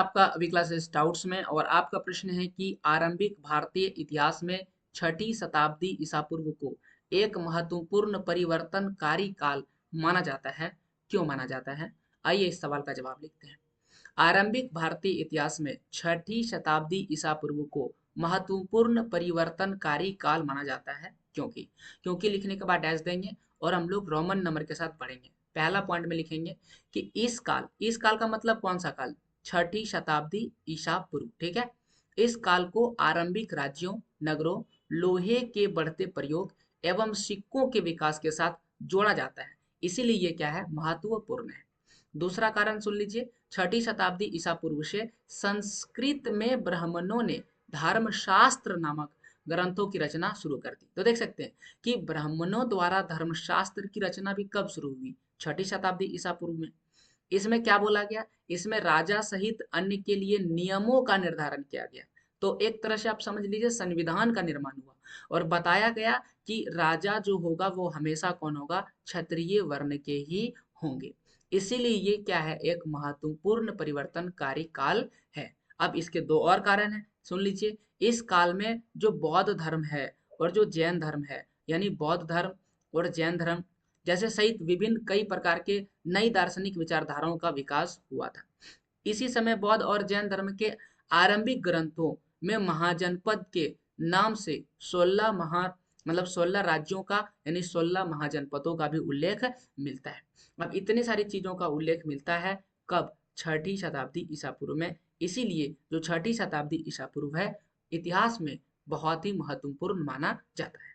आपका अभी classes doubts में, और आपका प्रश्न है कि आरंभिक भारतीय इतिहास में छठी शताब्दी ईसा पूर्व को एक महत्वपूर्ण परिवर्तनकारी काल माना जाता है, क्यों माना जाता है? आइए इस सवाल का जवाब लिखते हैं। आरंभिक भारतीय इतिहास में छठी शताब्दी ईसा पूर्व को महत्वपूर्ण परिवर्तनकारी काल माना जाता है, क्योंकि क्योंकि लिखने के बाद डैश देंगे और हम लोग रोमन नंबर के साथ पढ़ेंगे। पहला पॉइंट में लिखेंगे कि इस काल का मतलब कौन सा काल? छठी शताब्दी ईसा पूर्व, ठीक है। इस काल को आरंभिक राज्यों, नगरों, लोहे के बढ़ते प्रयोग एवं सिक्कों के विकास के साथ जोड़ा जाता है, इसीलिए ये क्या है? महत्वपूर्ण है। दूसरा कारण सुन लीजिए, छठी शताब्दी ईसा पूर्व से संस्कृत में ब्राह्मणों ने धर्मशास्त्र नामक ग्रंथों की रचना शुरू कर दी। तो देख सकते हैं कि ब्राह्मणों द्वारा धर्मशास्त्र की रचना भी कब शुरू हुई? छठी शताब्दी ईसा पूर्व में। इसमें क्या बोला गया? इसमें राजा सहित अन्य के लिए नियमों का निर्धारण किया गया। तो एक तरह से आप समझ लीजिए संविधान का निर्माण हुआ, और बताया गया कि राजा जो होगा वो हमेशा कौन होगा? क्षत्रिय वर्ण के ही होंगे। इसीलिए ये क्या है? एक महत्वपूर्ण परिवर्तनकारी काल है। अब इसके दो और कारण हैं, सुन लीजिए। इस काल में जो बौद्ध धर्म है और जो जैन धर्म है, यानी बौद्ध धर्म और जैन धर्म जैसे सहित विभिन्न कई प्रकार के नई दार्शनिक विचारधाराओं का विकास हुआ था। इसी समय बौद्ध और जैन धर्म के आरंभिक ग्रंथों में महाजनपद के नाम से 16 16 राज्यों का, यानी 16 महाजनपदों का भी उल्लेख मिलता है। अब इतनी सारी चीजों का उल्लेख मिलता है कब? छठी शताब्दी ईसा पूर्व में। इसीलिए जो छठी शताब्दी ईसा पूर्व है, इतिहास में बहुत ही महत्वपूर्ण माना जाता है।